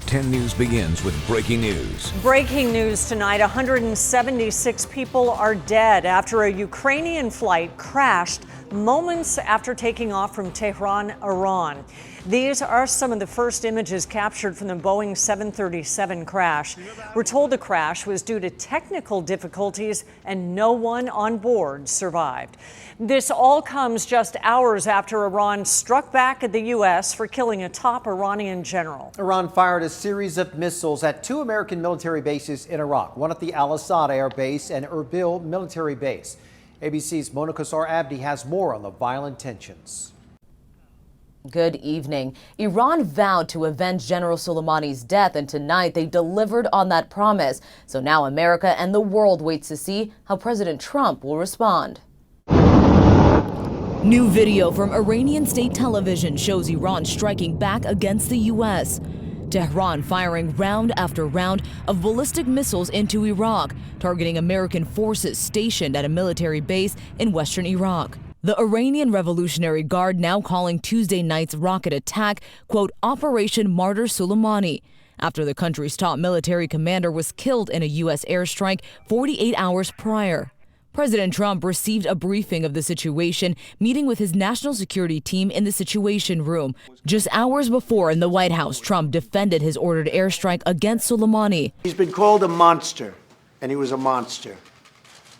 10 News begins with breaking news. Breaking news tonight, 176 people are dead after a Ukrainian flight crashed moments after taking off from Tehran, Iran. These are some of the first images captured from the Boeing 737 crash. We're told the crash was due to technical difficulties and no one on board survived. This all comes just hours after Iran struck back at the U.S. for killing a top Iranian general. Iran fired a series of missiles at two American military bases in Iraq, one at the Al-Assad Air Base and Erbil military base. ABC's Mona Kosar Abdi has more on the violent tensions. Good evening. Iran vowed to avenge General Soleimani's death, and tonight they delivered on that promise. So now America and the world waits to see how President Trump will respond. New video from Iranian state television shows Iran striking back against the U.S. Tehran firing round after round of ballistic missiles into Iraq, targeting American forces stationed at a military base in western Iraq. The Iranian Revolutionary Guard now calling Tuesday night's rocket attack, quote, Operation Martyr Soleimani, after the country's top military commander was killed in a U.S. airstrike 48 hours prior. President Trump received a briefing of the situation, meeting with his national security team in the Situation Room. Just hours before in the White House, Trump defended his ordered airstrike against Soleimani. He's been called a monster, and he was a monster.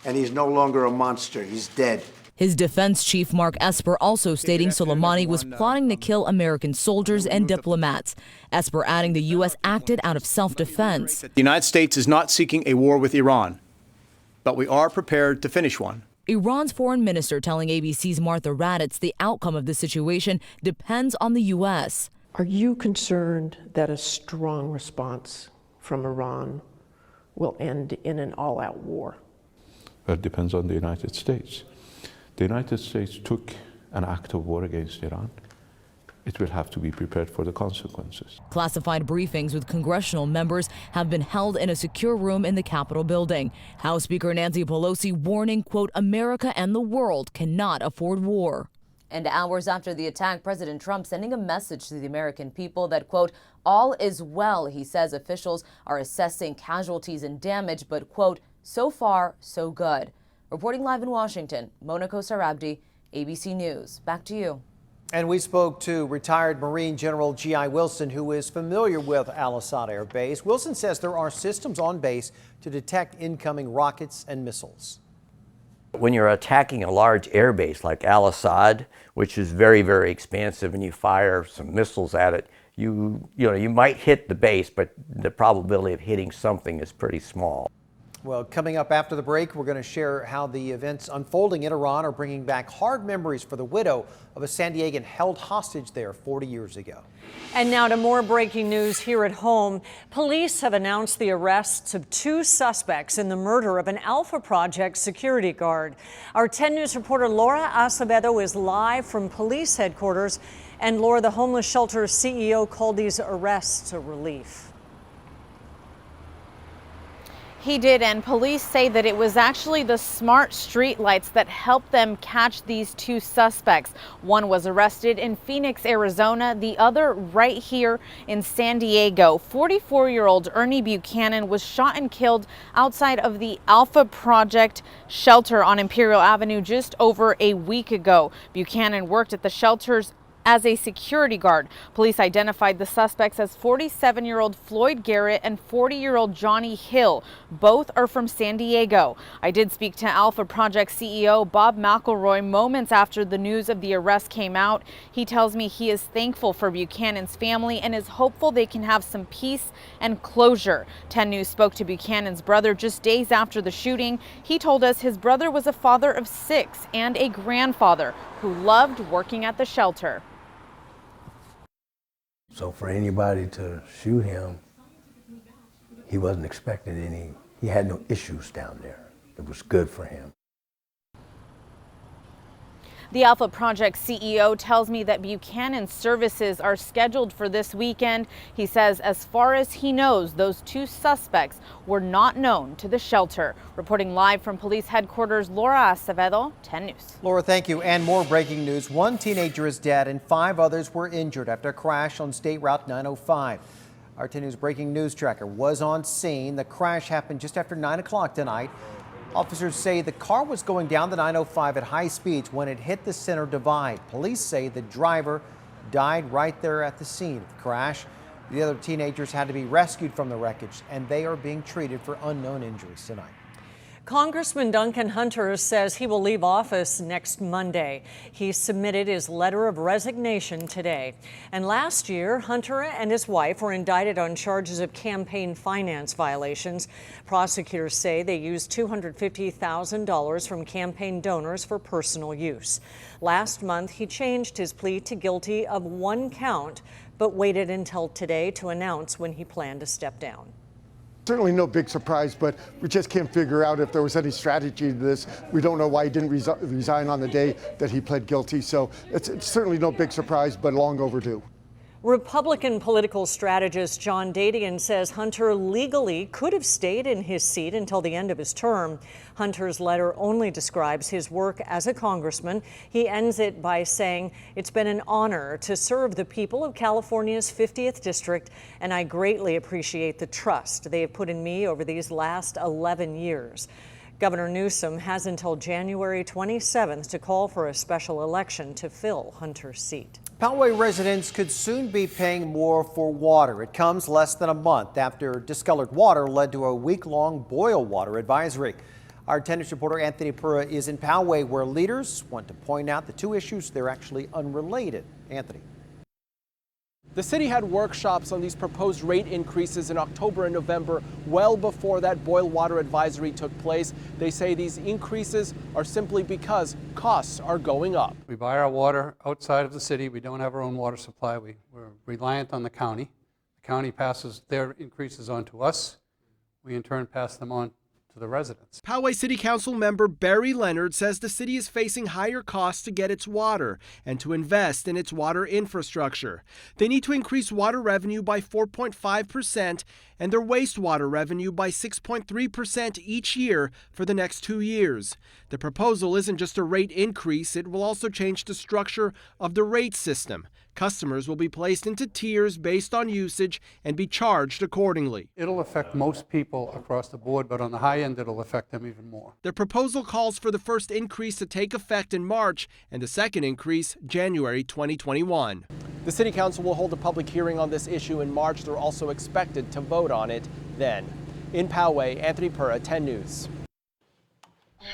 And he's no longer a monster. He's dead. His defense chief, Mark Esper, also stating Soleimani was plotting to kill American soldiers and diplomats. Esper adding the U.S. acted out of self-defense. The United States is not seeking a war with Iran, but we are prepared to finish one. Iran's foreign minister telling ABC's Martha Raddatz the outcome of the situation depends on the U.S. Are you concerned that a strong response from Iran will end in an all-out war? It depends on the United States. The United States took an act of war against Iran. It will have to be prepared for the consequences. Classified briefings with congressional members have been held in a secure room in the Capitol building. House Speaker Nancy Pelosi warning, quote, America and the world cannot afford war. And hours after the attack, President Trump sending a message to the American people that, quote, all is well. He says officials are assessing casualties and damage, but, quote, so far, so good. Reporting live in Washington, Mona Kosar Abdi, ABC News. Back to you. And we spoke to retired Marine General G.I. Wilson, who is familiar with Al-Assad Air Base. Wilson says there are systems on base to detect incoming rockets and missiles. When you're attacking a large air base like Al-Assad, which is very, very expansive, and you fire some missiles at it, you might hit the base, but the probability of hitting something is pretty small. Well, coming up after the break, we're going to share how the events unfolding in Iran are bringing back hard memories for the widow of a San Diegan held hostage there 40 years ago. And now to more breaking news here at home. Police have announced the arrests of two suspects in the murder of an Alpha Project security guard. Our 10 News reporter Laura Acevedo is live from police headquarters. And Laura, the homeless shelter CEO called these arrests a relief. He did, and police say that it was actually the smart street lights that helped them catch these two suspects. One was arrested in Phoenix, Arizona, the other right here in San Diego. 44-year-old Ernie Buchanan was shot and killed outside of the Alpha Project shelter on Imperial Avenue just over a week ago. Buchanan worked at the shelter's as a security guard. Police identified the suspects as 47-year-old Floyd Garrett and 40-year-old Johnny Hill. Both are from San Diego. I did speak to Alpha Project CEO Bob McElroy moments after the news of the arrest came out. He tells me he is thankful for Buchanan's family and is hopeful they can have some peace and closure. 10 News spoke to Buchanan's brother just days after the shooting. He told us his brother was a father of 6 and a grandfather who loved working at the shelter. So for anybody to shoot him, he wasn't expecting any, he had no issues down there. It was good for him. The Alpha Project CEO tells me that Buchanan's services are scheduled for this weekend. He says as far as he knows, those two suspects were not known to the shelter. Reporting live from police headquarters, Laura Acevedo, 10 News. Laura, thank you. And more breaking news. One teenager is dead and 5 others were injured after a crash on State Route 905. Our 10 News breaking news tracker was on scene. The crash happened just after 9 o'clock tonight. Officers say the car was going down the 905 at high speeds when it hit the center divide. Police say the driver died right there at the scene of the crash. The other teenagers had to be rescued from the wreckage, and they are being treated for unknown injuries tonight. Congressman Duncan Hunter says he will leave office next Monday. He submitted his letter of resignation today. And last year, Hunter and his wife were indicted on charges of campaign finance violations. Prosecutors say they used $250,000 from campaign donors for personal use. Last month, he changed his plea to guilty of 1 count, but waited until today to announce when he planned to step down. Certainly no big surprise, but we just can't figure out if there was any strategy to this. We don't know why he didn't resign on the day that he pled guilty. So it's certainly no big surprise, but long overdue. Republican political strategist John Dadian says Hunter legally could have stayed in his seat until the end of his term. Hunter's letter only describes his work as a congressman. He ends it by saying, "It's been an honor to serve the people of California's 50th district, and I greatly appreciate the trust they have put in me over these last 11 years. Governor Newsom has until January 27th to call for a special election to fill Hunter's seat. Poway residents could soon be paying more for water. It comes less than a month after discolored water led to a week-long boil water advisory. Our 10 News reporter Anthony Pura is in Poway, where leaders want to point out the two issues, they're actually unrelated. Anthony. The city had workshops on these proposed rate increases in October and November, well before that boil water advisory took place. They say these increases are simply because costs are going up. We buy our water outside of the city. We don't have our own water supply. We're reliant on the county. The county passes their increases on to us. We in turn pass them on to the residents. Poway City Council member Barry Leonard says the city is facing higher costs to get its water and to invest in its water infrastructure. They need to increase water revenue by 4.5% and their wastewater revenue by 6.3% each year for the next 2 years. The proposal isn't just a rate increase, it will also change the structure of the rate system. Customers will be placed into tiers based on usage and be charged accordingly. It'll affect most people across the board, but on the high end, it'll affect them even more. The proposal calls for the first increase to take effect in March and the second increase January 2021. The city council will hold a public hearing on this issue in March. They're also expected to vote on it then. In Poway, Anthony Pura, 10 News.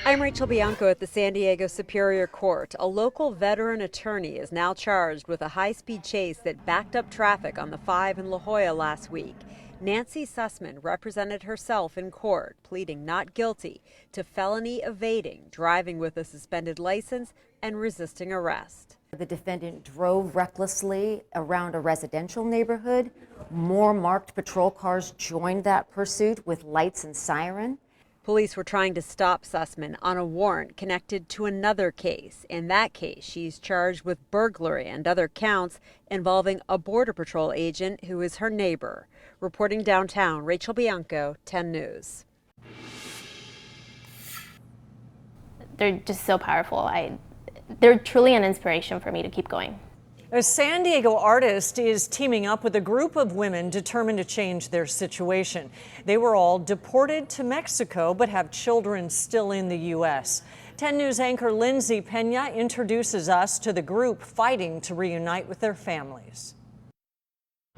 I'm Rachel Bianco at the San Diego Superior Court. A local veteran attorney is now charged with a high-speed chase that backed up traffic on the 5 in La Jolla last week. Nancy Sussman represented herself in court, pleading not guilty to felony evading, driving with a suspended license, and resisting arrest. The defendant drove recklessly around a residential neighborhood. More marked patrol cars joined that pursuit with lights and siren. Police were trying to stop Sussman on a warrant connected to another case. In that case, she's charged with burglary and other counts involving a Border Patrol agent who is her neighbor. Reporting downtown, Rachel Bianco, 10 News. They're just so powerful. They're truly an inspiration for me to keep going. A San Diego artist is teaming up with a group of women determined to change their situation. They were all deported to Mexico but have children still in the U.S. 10 News anchor Lindsay Pena introduces us to the group fighting to reunite with their families.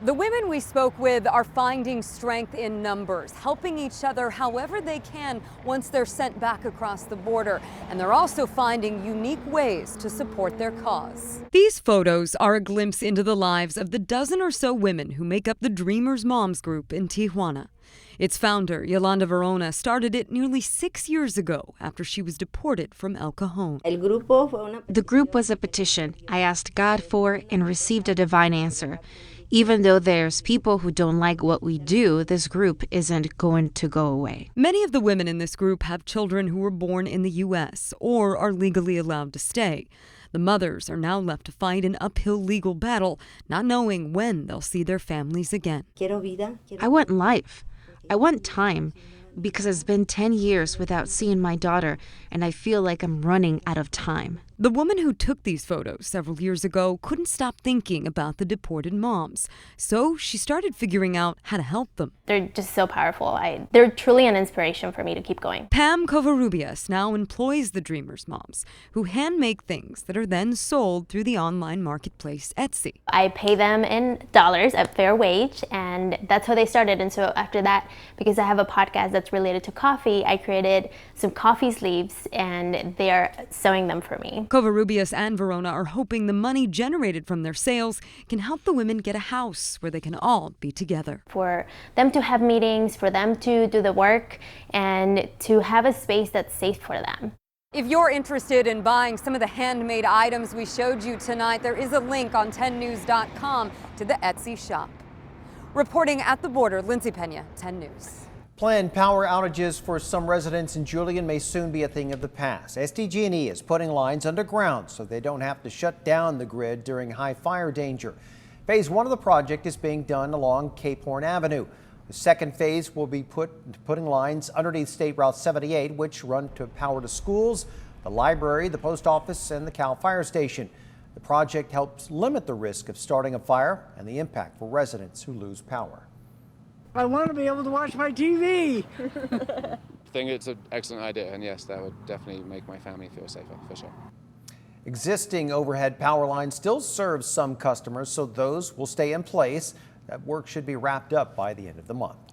The women we spoke with are finding strength in numbers, helping each other however they can once they're sent back across the border. And they're also finding unique ways to support their cause. These photos are a glimpse into the lives of the dozen or so women who make up the Dreamers Moms group in Tijuana. Its founder, Yolanda Verona, started it nearly 6 years ago after she was deported from El Cajon. The group was a petition I asked God for and received a divine answer. Even though there's people who don't like what we do, this group isn't going to go away. Many of the women in this group have children who were born in the U.S. or are legally allowed to stay. The mothers are now left to fight an uphill legal battle, not knowing when they'll see their families again. I want life. I want time, because it's been 10 years without seeing my daughter, and I feel like I'm running out of time. The woman who took these photos several years ago couldn't stop thinking about the deported moms, so she started figuring out how to help them. They're just so powerful. They're truly an inspiration for me to keep going. Pam Covarrubias now employs the Dreamers moms, who hand make things that are then sold through the online marketplace Etsy. I pay them in dollars at fair wage, and that's how they started. And so after that, because I have a podcast that's related to coffee, I created some coffee sleeves, and they are sewing them for me. Covarrubias and Verona are hoping the money generated from their sales can help the women get a house where they can all be together. For them to have meetings, for them to do the work, and to have a space that's safe for them. If you're interested in buying some of the handmade items we showed you tonight, there is a link on 10news.com to the Etsy shop. Reporting at the border, Lindsay Pena, 10 News. Planned power outages for some residents in Julian may soon be a thing of the past. SDG&E is putting lines underground so they don't have to shut down the grid during high fire danger. Phase 1 of the project is being done along Cape Horn Avenue. The second phase will be putting lines underneath State Route 78, which run to power to schools, the library, the post office, and the Cal Fire Station. The project helps limit the risk of starting a fire and the impact for residents who lose power. I want to be able to watch my TV. I think it's an excellent idea, and yes, that would definitely make my family feel safer, for sure. Existing overhead power lines still serve some customers, so those will stay in place. That work should be wrapped up by the end of the month.